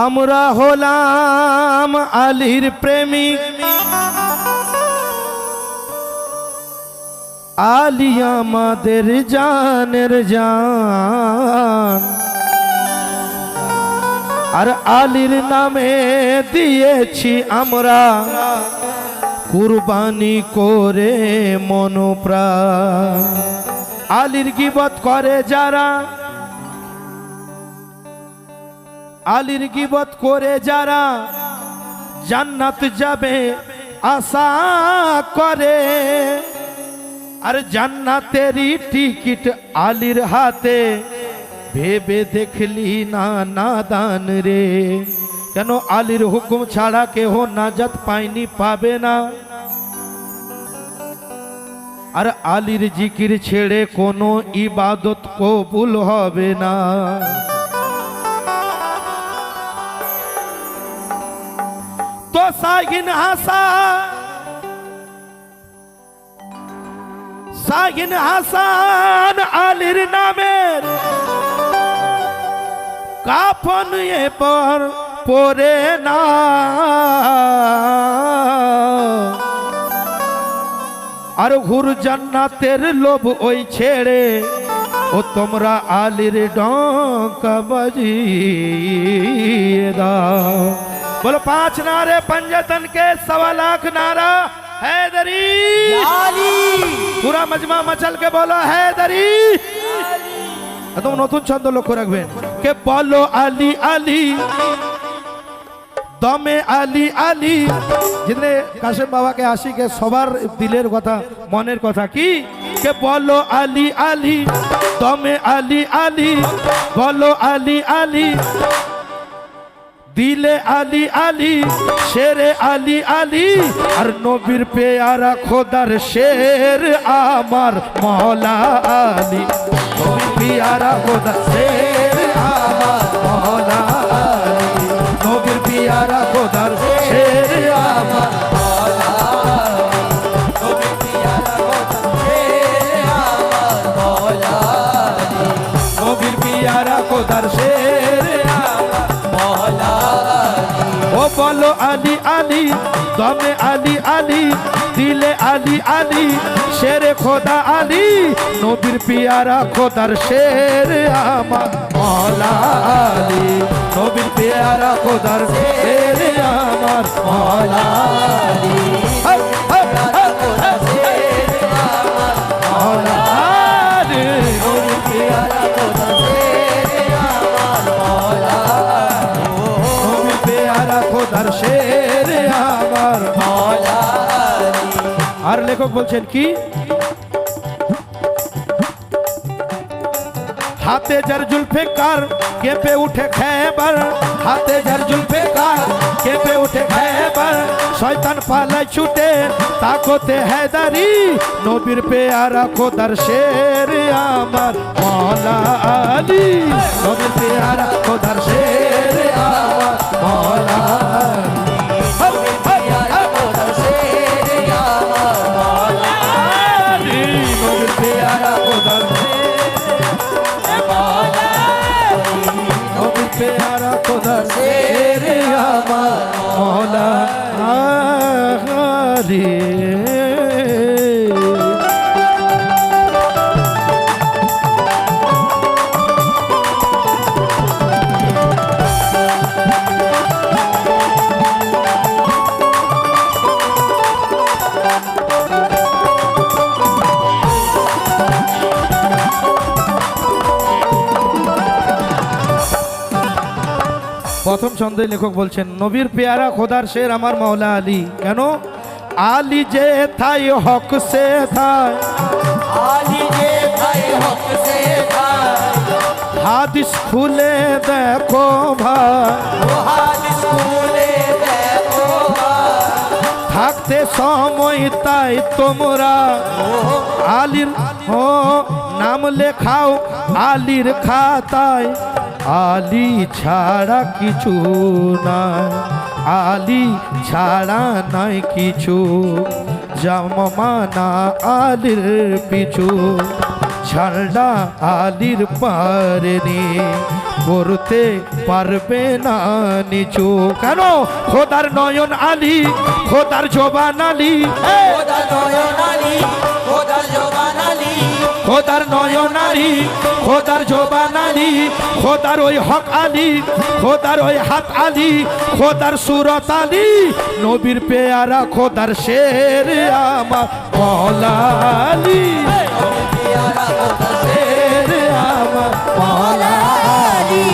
আমরা হলাম আলীর প্রেমিক, আলী আমাদের জানের জান, আর আলীর নামে দিয়েছি আমরা কুরবানি করে মনপ্রাণ। আলীর গীবত করে যারা, আলীর গীবত করে যারা জান্নাত যাবে আশা করে, আর জান্নাতেরই টিকিট আলীর হাতে, ভেবে দেখলি না নাদান রে। কেন আলীর হুকুম ছাড়া কেহ নাজাত পায়নি, পাবে না। আর আলীর জিকির ছেড়ে কোনো ইবাদত কবুল হবে না। তো শাহিন হাসান আলীর নামের কাফন এবার পরে না, আর ঘুর জান্নাতের লোভ ওই ছেড়ে, ও তোমরা আলীর ডঙ্কা বাজিয়ে দাও। बोलो 5 नारे पंजतन के 1.25 लाख नारा हैदरी, पूरा मजमा मचल के बोलो हैदरी। तुम नतून छंद लक्ष्य रखबेन के बोलो आली आली दमे आली आली। जितने काशिम बाबा के आशिक है सबार दिलेर कथा मनेर कथा की के बोलो आली आली दमे आली आली, बोलो आली आली दिले आली आली, शेरे आली आली, और नबीर प्यारा खोदार शेर आमार मौला आली। नबीर प्यारा खोदार शेर आमार मौला आली, नबीर प्यारा खोदार शेर आमार मौला आली, नबीर प्यारा खोदार शेर आमार मौला आली, नबीर प्यारा खोदार शेर ओ बोलो आली आली दमे आली आली, दिले आली आली, शेरे खोदा आली, नबीर प्यारा खोदार शेर आमार मौला आली, नबीर प्यारा खोदार शेर आमार मौला आली, मौला आली, नबीर प्यारा खोदार खोदार शेर आमार मौला आली। আর লেখক বলছেন কি হাতে যার জুলফিকার কেঁপে উঠে খৈবার, হাতে যার জুলফিকার কেঁপে উঠে খৈবার, শয়তান পালায় ছুটে তাকতে हैदरी, নবীর প্যারা খোদার শের আমার মৌলা আলী, নবীর প্যারা খোদার শের আমার মৌলা আলী, নবীর প্যারা খোদার শের আমার মৌলা আলী, নবীর প্যারা খোদার प्यारा खुदा शेर आमार मौला आली। প্রথম ছন্দে লেখক বলছেন নবীর প্যারা খোদার শের আমার মৌলা আলী। কেন আলী যে থাই হক সে থাই, আলী যে থাই হক সে থাই, হাদিস খুলে দেখো ভাই, হাদিস খুলে দেখো ভাই, থাকতে সময় তাই তোমরা আলীর নাম লেখাও আলীর খাতায়, আলী ছাড়া কিছু নাই, আলী ছাড়া নাই কিছু, জামানা আলীর পিছু, ছাড়া আলীর পারেনি, করতে পারবে না নিচু। কেন? খোদার নয়ন আলী, খোদার জবান আলী, খোদার নয়ন আলী, খোদার জবান আলী, খোদার নয়ন আলী, খোদার জবান আলী, খোদার ওই হক আলী, খোদার ওই হাত আলী, খোদার সুরত আলী, নবীর পেয়ারা খোদার শের আমার মওলা আলী, পেয়ারা খোদার শের আমার মওলা আলী,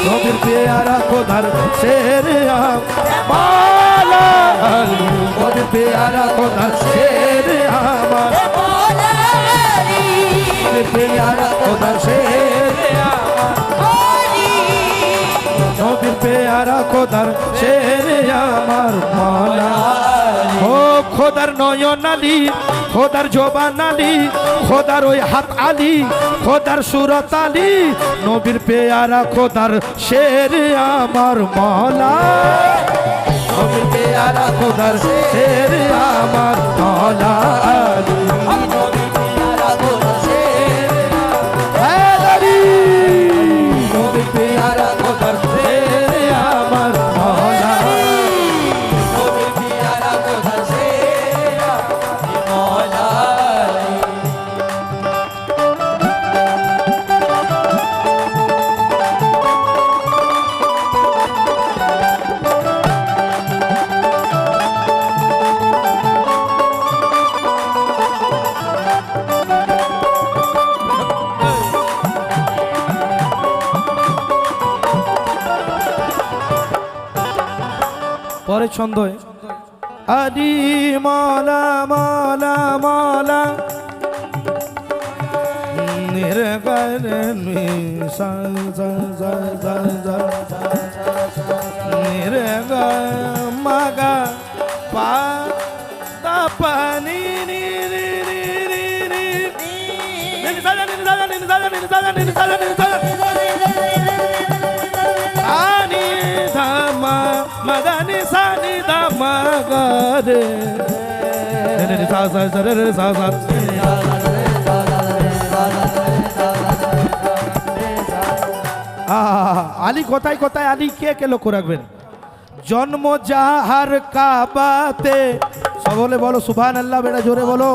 নবীর পেয়ারা খোদার শের আমার মওলা আলী, নবীর পেয়ারা খোদার শের আমার মওলা আলী, পেয়ারা খোদার শের আলী, নবীর পেয়ারা খোদার শের আমার মওলা। ও খোদার নয়ন আলী, খোদার জবান আলী, খোদার ওই হাত আলী, খোদার সুরত আলী, নবীর পেয়ারা খোদার শের আমার মওলা, নবীর পেয়ারা খোদার শের আমার মওলা আলী, নবীর পেয়ারা খোদার শের হায়দারি, নবীর পেয়ারা খোদার শের আমার মওলা। নবীর পেয়ারা খোদার শের মওলা আলী। পরে ছন্দ আদি মালা মালা মালা নিরগনি সা সা সা সা সা নিরগ মাগা পা তা পানি নি নি নি নি নি নি সা নি সা নি সা নি সা নি সা নি সা ani dhamma magani sani dhamma gare re sa sa sa re sa sa Ali কোথায় কোথায় আলী কে কে লক্ষ্য রাখবেন? জন্ম যাহার কাবাতে, সকলে বলো সুবহানাল্লাহ, বেটা জোরে বলো।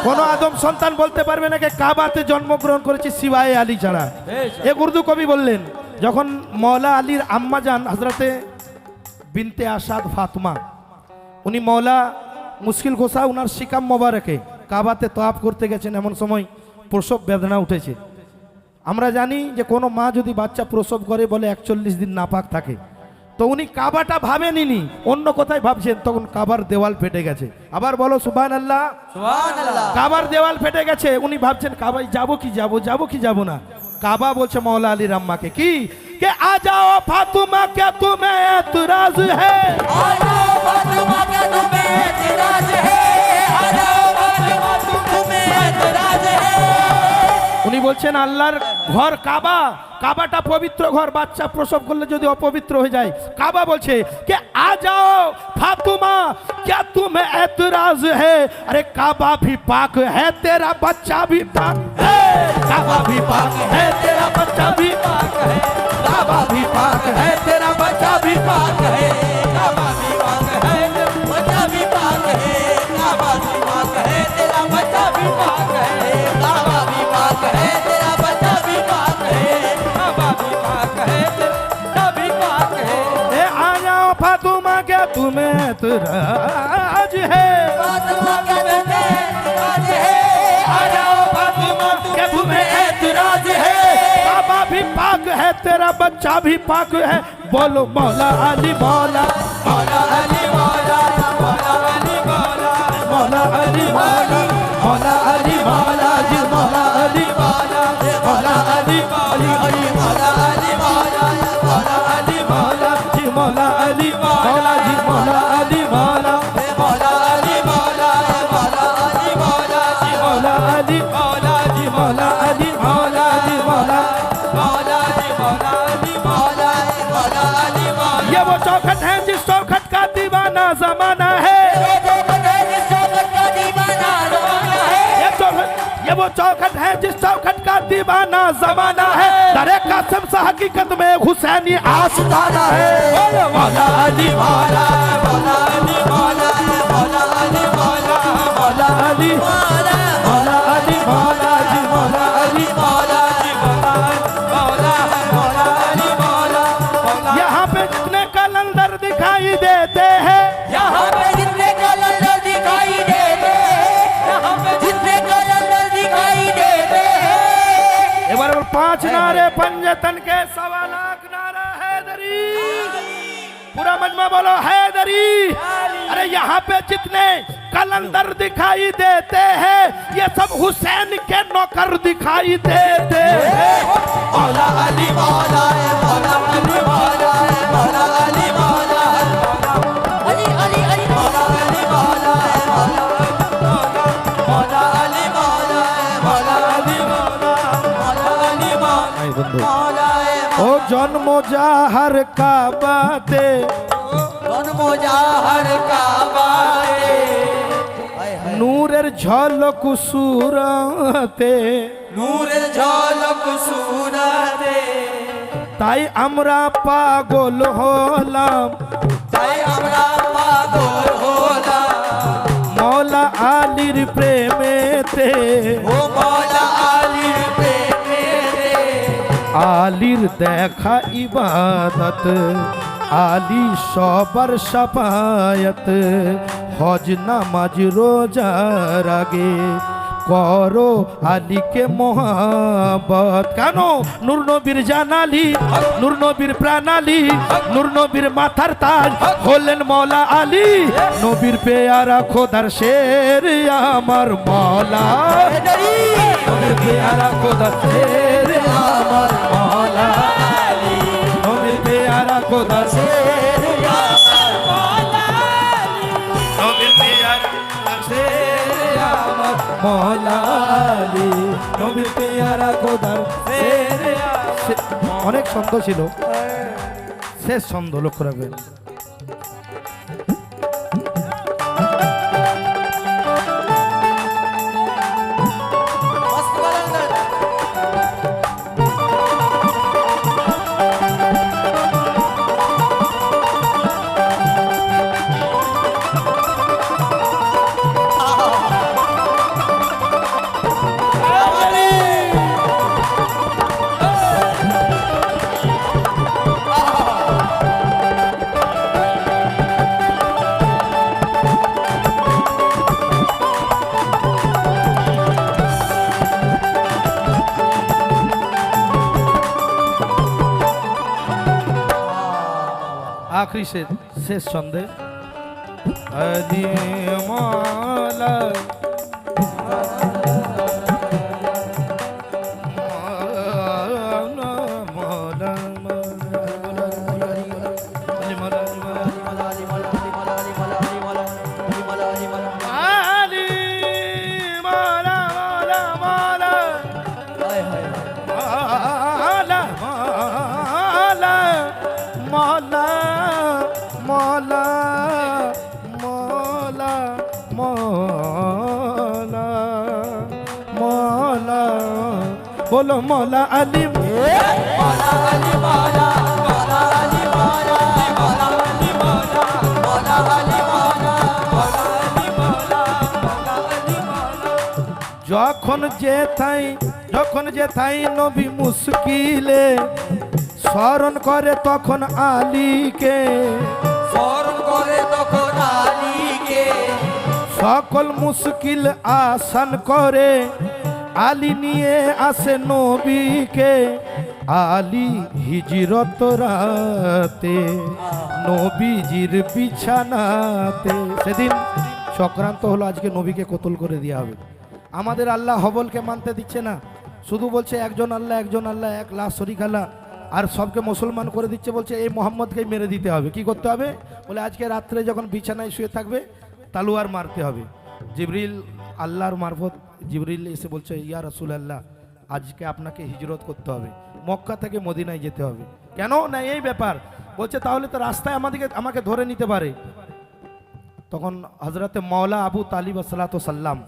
কোন আদম সন্তান বলতে পারবে না যে কাবাতে জন্মগ্রহণ করেছি সিওয়ায়ে আলী ছাড়া। এক উর্দু কবি বললেন, যখন মওলা আলীর আম্মা যান হযরতে বিনতে আসাদ ফাতেমা, উনি মওলা মুশকিল গোসা উনার শিকাম মোবারকে কাবাতে তওয়াফ করতে গেছেন, এমন সময় প্রসব বেদনা উঠেছে। আমরা জানি যে কোনো মা যদি বাচ্চা প্রসব করে বলে 41 দিন নাপাক থাকে, তো উনি কাবাটা ভাবেননি, অন্য কোথায় ভাবছেন, তখন কাবার দেওয়াল ফেটে গেছে। আবার বলো সুবহানাল্লাহ, সুবহানাল্লাহ। কাবার দেওয়াল ফেটে গেছে, উনি ভাবছেন কাবায় যাবো কি যাবো কি যাবো না। কাবা বলছে মওলা আলীর আম্মাকে কি কে আ যাও ফাতেমা কে তুমি এতরাজ है आ जाओ फातिमा क्या तुम्हें एतराज है, आ जाओ फातिमा तुम्हें एतराज है। উনি বলছেন আল্লাহর ঘর কাবা, কাবাটা পবিত্র ঘর, বাচ্চা প্রসব করলে যদি অপবিত্র হয়ে যায়, কাবা বলছে কে আ যাও ফাতেমা क्या तुम्हें एतराज है, अरे काबा भी पाक है तेरा बच्चा भी पाक है, काबा भी पाक है तेरा बच्चा भी पाक है, काबा भी पाक है तेरा बच्चा भी पाक है, काबा भी पाक है, बच्चा भी पाक है, काबा भी पाक है, तेरा बच्चा भी पाक है, काबा भी पाक है, तेरा बच्चा भी पाक है, काबा भी पाक है, तेरा भी पाक है। ए आ जाओ फातिमा क्या तुम्हें एतराज है, फातिमा क्या तुम्हें एतराज है, आ जाओ फातिमा क्या तुम्हें एतराज है, काबा भी पाक है तेरा बच्चा भी पाक है, बोलो मौला अली मौला, मौला अली मौला, मौला अली मौला, मौला अली मौला, मौला अली मौला जी, मौला अली मौला मौला अली अली अली मौला अली मौला, मौला अली मौला जी, मौला अली मौला जी, मौला अली मौला, मौला अली मौला, मौला अली मौला, मौला अली मौला जी मौला अली मौला जी, मौला मौला जी मौला अली मौला, मौला अली मौला। ये वो चौखट है जिस चौखट का दीवाना जमाना है, ये वो चौखट है जिस चौखट का दीवाना जमाना है, दरे का कासिम से हकीकत में हुसैनी आस्ताना है। मौला अली मौला मौला अली मौला मौला अली मौला मौला अली मौला मौला अली मौला जी मौला अली मौला जी मौला मौला अली मौला मौला। यहाँ पे जितने कलंदर दिखाई देते हैं, यहाँ पे जितने कलंदर दिखाई देते हैं, यहाँ पे जितने कलंदर दिखाई देते हैं। एक बार 5 नारे पंजतन के 1.25 लाख नारा हैदरी। पूरा मजमा बोलो हैदरी। अरे यहाँ पे जितने कलंदर दिखाई देते हैं, ये सब हुसैन के नौकर दिखाई देते हैं। मौला अली मौला है मौला अली मौला है मौला अली मौला है अली अली अली मौला अली मौला है मौला मौला अली मौला है मौला अली मौला मौला अली मौला है। ओ जन्म जाहर का बातें, जन्म जाहर का बाते नूरेर झलक सूरते, নূরের ঝলক সুরাতে তাই আমরা পাগল হলাম তাই আমরা পাগল হলাম মৌলা আলীর প্রেমেতে। ও মওলা আলীর প্রেমেতে আলীর দেখা ইবাদত, আলী সবার সাফায়াত, হজ নামাজ রোজার আগে করো আলীকে মোহাব্বত। কেন? নূর নবীর জানালি, নূর নবীর প্রাণালী, নূর নবীর মাথার তাজ হলেন মৌলা আলী। নবীর পেয়ারা খোদার শের আমার মৌলা, নবীর পেয়ারা খোদার শের আমার মৌলা আলী, নবীর পেয়ারা খোদার শের আমার মৌলা আলী, নবীর পেয়ারা খোদার শের আমার মৌলা আলী, নবীর পেয়ারা খোদার শের। অনেক ছন্দ ছিল, শেষ ছন্দ লক্ষ্য রাখবেন। মস্ত কলন্দর आखिरी से शेष छंदे अली मौला मौला मौला मौला मौला मौला बोलो मौला अली मौला अली मौला मौला अली मौला मौला अली मौला मौला अली मौला मौला अली मौला मौला अली मौला। যখন যেথাই নবী মুশকিলে স্মরণ করে তখন আলীকে, স্মরণ করে তখন আলীকে সকল মুশকিল আসান করে আলী নিয়ে আসে নবীকে। আলী হিজরত রাতে নবীজির বিছানাতে। সেদিন চক্রান্ত হলো আজকে নবীকে কতল করে দেওয়া হবে। আমাদের আল্লাহ হবলকে মানতে দিচ্ছে না, শুধু বলছে একজন আল্লাহ এক লাশ শরীক আল্লাহ, আর সবকে মুসলমান করে দিচ্ছে, বলছে এই মোহাম্মদকে মেরে দিতে হবে। কি করতে হবে? বলে আজকে রাত্রে যখন বিছানায় শুয়ে থাকবে তালুয়ার মারতে হবে। জিবরিল আল্লাহর মারফত জিবরিল এসে বলছে ইয়া রাসূলুল্লাহ আজকে আপনাকে হিজরত করতে হবে, মক্কা থেকে মদিনায় যেতে হবে। কেন না এই ব্যাপার। বলছে তাহলে তো রাস্তায় আমাকে ধরে নিতে পারে। তখন হযরতে মাওলা আবু তালিব সাল্লাতু সাল্লাম,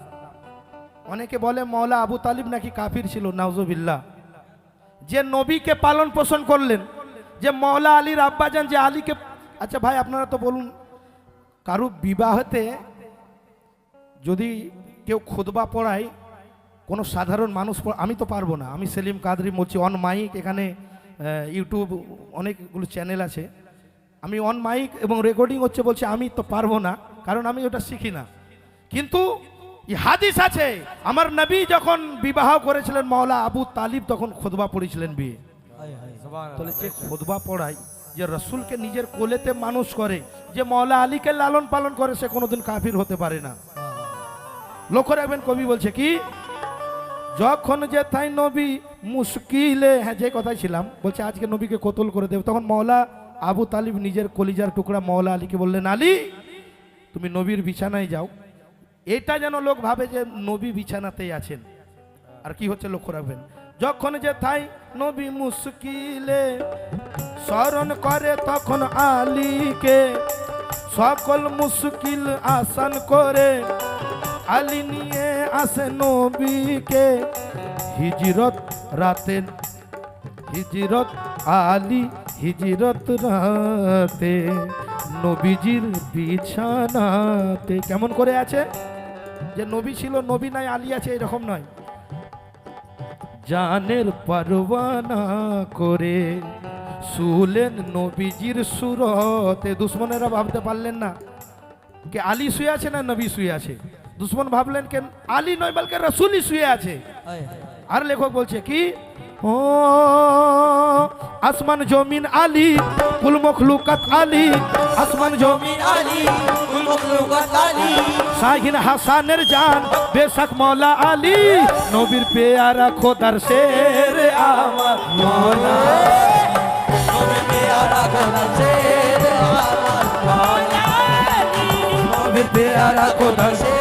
অনেকে বলে মাওলা আবু তালিব নাকি কাফির ছিল, নাউজুবিল্লাহ। যে নবীকে পালন পোষণ করলেন, যে মৌলা আলীর আব্বাজান যে আলীকে, আচ্ছা ভাই আপনারা তো বলুন, কারু বিবাহতে যদি কেউ খুতবা পড়ায়, কোনো সাধারণ মানুষ আমি তো পারবো না। আমি সেলিম কাদরি বলছি অন মাইক, এখানে ইউটিউব অনেকগুলো চ্যানেল আছে, আমি অন মাইক এবং রেকর্ডিং হচ্ছে বলছি আমি তো পারবো না, কারণ আমি ওটা শিখি না। কিন্তু হাদিস আছে, আমার নবী যখন বিবাহ করেছিলেন মৌলা আবু তালিব তখন খুতবা পড়েছিলেন বিয়ে। তাহলে যে খুতবা পড়ায়, যে রসুলকে নিজের কোলেতে মানুষ করে, যে মৌলা আলীকে লালন পালন করে, সে কোনোদিন কাফির হতে পারে না। লক্ষ্য রাখবেন, কবি বলছে কি, যখন যে তাই নবী মুশকিলে, হ্যাঁ যে কথাই ছিলাম, বলছে আজকে নবীকে কতল করে দেব, তখন মৌলা আবু তালিব নিজের কলিজার টুকরা মৌলা আলীকে বললেন, আলী তুমি নবীর বিছানায় যাও। এটা যেন লোক ভাবে যে নবী বিছানাতেই আছেন। আর কি হচ্ছে লক্ষ্য রাখবেন, যখন যে তাই নবী মুশকিলে স্মরণ করে তখন আলীকে, সকল মুশকিল আসান করে আলী নিয়ে আসে নবীকে। হিজরত রাতে, হিজরত আলী হিজরত রাতে নবীজির বিছানাতে। কেমন করে আছে, যে নবী ছিল নবী নাই আলী আছে এরকম নয়, জানের পরওয়ানা করে শুলেন নবীজির সুরতে। দুশ্মনেরা ভাবতে পারলেন না কে আলী শুয়ে আছে না নবী শুয়ে আছে, দুশ্মন ভাবলেন কেন আলী নয় বলকে রসুলই শুয়ে আছে। আর লেখক বলছে কি, ও আসমান জমিন আলী কুল মখলুকাত আলী, আসমান জমিন আলী কুল মখলুকাত আলী, শাহিন হাসানের জান বেশক মৌলা আলী, নবীর পেয়ারা খোদার শের আমার মৌলা, নবীর পেয়ারা খোদার শের আমার মৌলা আলী, নবীর পেয়ারা খোদার শের